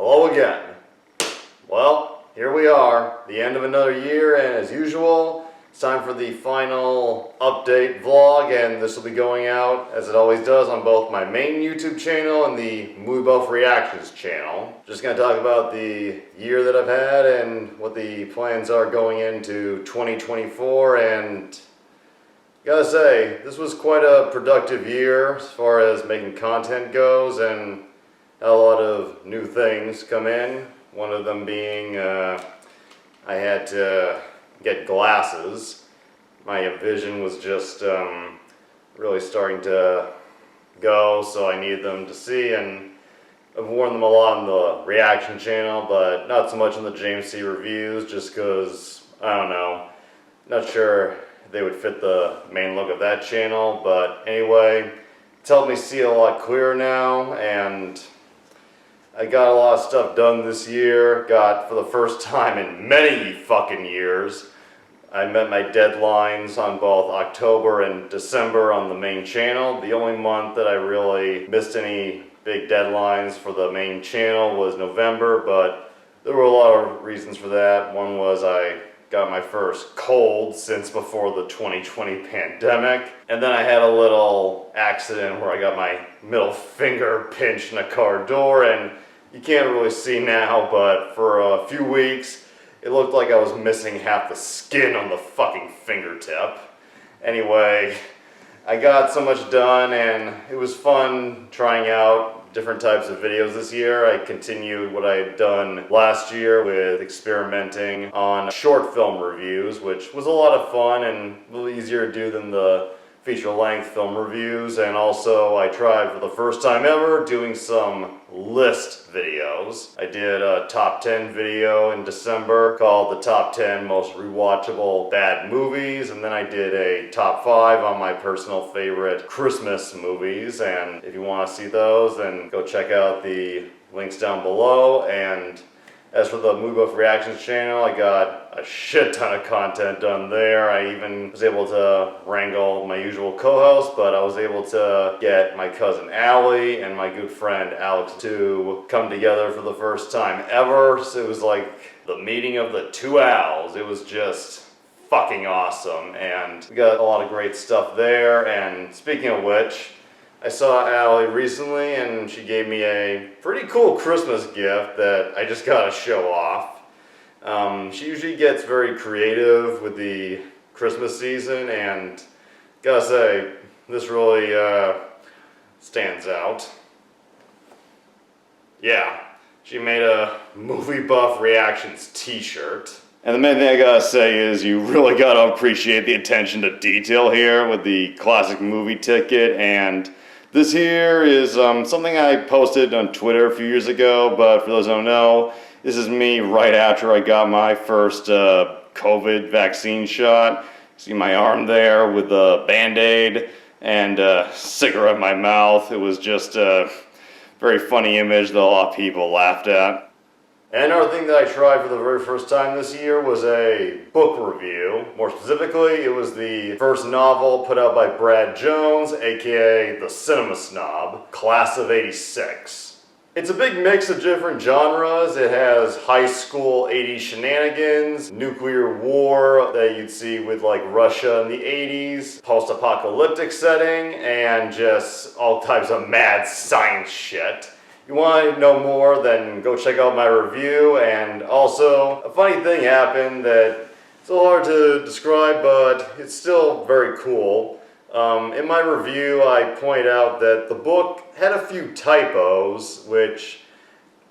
Hello again. Well, here we are, the end of another year, and as usual, it's time for the final update vlog, and this will be going out, as it always does, on both my main YouTube channel and the Movie Buff Reactions channel. Just going to talk about the year that I've had and what the plans are going into 2024, and gotta say, this was quite a productive year as far as making content goes, and had a lot of new things come in. One of them being I had to get glasses. My vision was just really starting to go, so I needed them to see, and I've worn them a lot on the reaction channel, but not so much on the James C reviews, just because, I don't know, not sure they would fit the main look of that channel. But anyway, it's helped me see a lot clearer now, and I got a lot of stuff done this year. Got, for the first time in many fucking years, I met my deadlines on both October and December on the main channel. The only month that I really missed any big deadlines for the main channel was November, but there were a lot of reasons for that. One was I got my first cold since before the 2020 pandemic, and then I had a little accident where I got my middle finger pinched in a car door, and you can't really see now, but for a few weeks it looked like I was missing half the skin on the fucking fingertip. Anyway, I got so much done, and it was fun trying out different types of videos this year. I continued what I had done last year with experimenting on short film reviews, which was a lot of fun and a little easier to do than the feature-length film reviews. And also I tried for the first time ever doing some list videos. I did a top 10 video in December called the top 10 most rewatchable bad movies, and then I did a top 5 on my personal favorite Christmas movies. And if you want to see those, then go check out the links down below. And as for the Movie Buff Reactions channel, I got a shit ton of content done there. I even was able to wrangle my usual co-host, but I was able to get my cousin Allie and my good friend Alex to come together for the first time ever. So it was like the meeting of the two Als. It was just fucking awesome, and we got a lot of great stuff there. And speaking of which, I saw Allie recently, and she gave me a pretty cool Christmas gift that I just gotta show off. She usually gets very creative with the Christmas season, and gotta say, this really stands out. Yeah, she made a Movie Buff Reactions t-shirt. And the main thing I gotta say is you really gotta appreciate the attention to detail here with the classic movie ticket. And this here is something I posted on Twitter a few years ago, but for those who don't know, this is me right after I got my first COVID vaccine shot. See my arm there with the Band-Aid and a cigarette in my mouth. It was just a very funny image that a lot of people laughed at. And another thing that I tried for the very first time this year was a book review. More specifically, it was the first novel put out by Brad Jones, aka The Cinema Snob, Class of '86. It's a big mix of different genres. It has high school 80s shenanigans, nuclear war that you'd see with like Russia in the 80s, post-apocalyptic setting, and just all types of mad science shit. You want to know more, then go check out my review. And also, a funny thing happened that it's a little hard to describe, but it's still very cool. In my review, I point out that the book had a few typos, which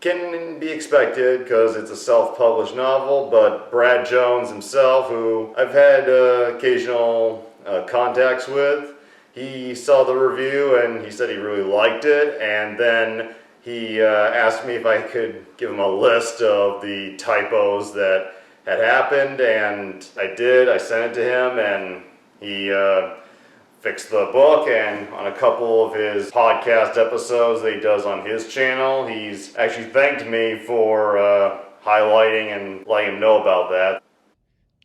can be expected because it's a self-published novel, but Brad Jones himself, who I've had occasional contacts with, he saw the review and he said he really liked it, and then he asked me if I could give him a list of the typos that had happened, and I did. I sent it to him, and he fixed the book. And on a couple of his podcast episodes that he does on his channel, he's actually thanked me for highlighting and letting him know about that.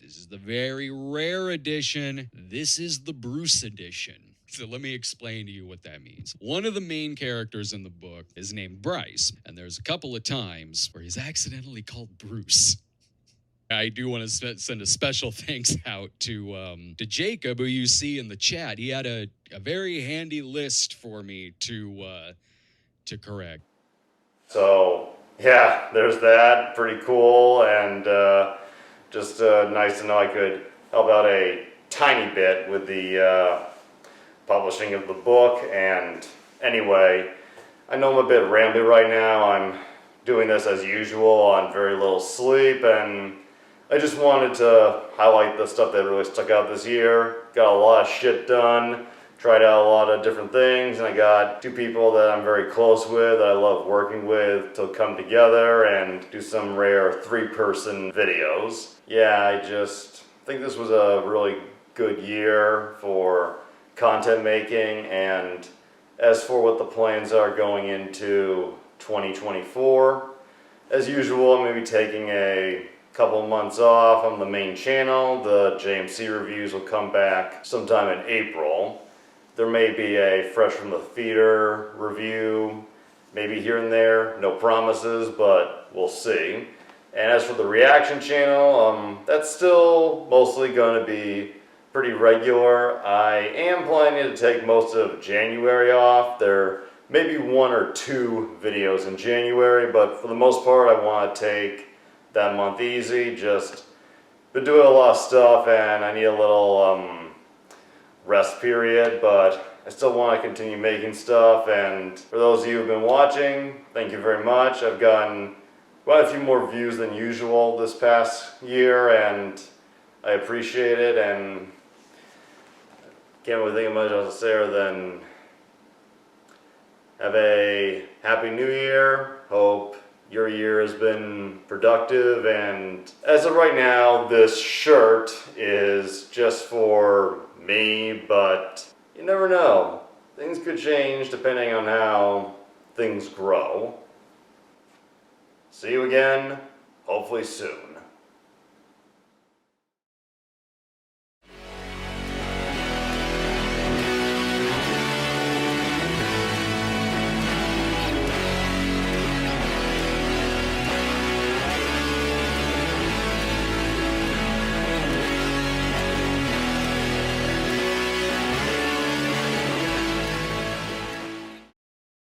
This is the very rare edition. This is the Bruce edition. So let me explain to you what that means. One of the main characters in the book is named Bryce, and there's a couple of times where he's accidentally called Bruce. I do want to send a special thanks out to Jacob, who you see in the chat. He had a very handy list for me to correct. So yeah, there's that. Pretty cool, and just nice to know I could help out a tiny bit with the publishing of the book. And anyway, I know I'm a bit rambly right now. I'm doing this as usual on very little sleep, and I just wanted to highlight the stuff that really stuck out this year. Got a lot of shit done, tried out a lot of different things, and I got 2 people that I'm very close with, that I love working with, to come together and do some rare 3-person videos. Yeah, I just think this was a really good year for content making, and as for what the plans are going into 2024, as usual, I'm going to be taking a couple months off on the main channel. The JMC reviews will come back sometime in April. There may be a Fresh from the Theater review, maybe here and there, no promises, but we'll see. And as for the reaction channel, that's still mostly going to be pretty regular. I am planning to take most of January off. There may be 1 or 2 videos in January, but for the most part I want to take that month easy. Just been doing a lot of stuff and I need a little rest period, but I still want to continue making stuff. And for those of you who've been watching, thank you very much. I've gotten quite a few more views than usual this past year, and I appreciate it, and can't really think of much else to say other than have a happy new year. Hope your year has been productive, and as of right now, this shirt is just for me, but you never know. Things could change depending on how things grow. See you again, hopefully soon.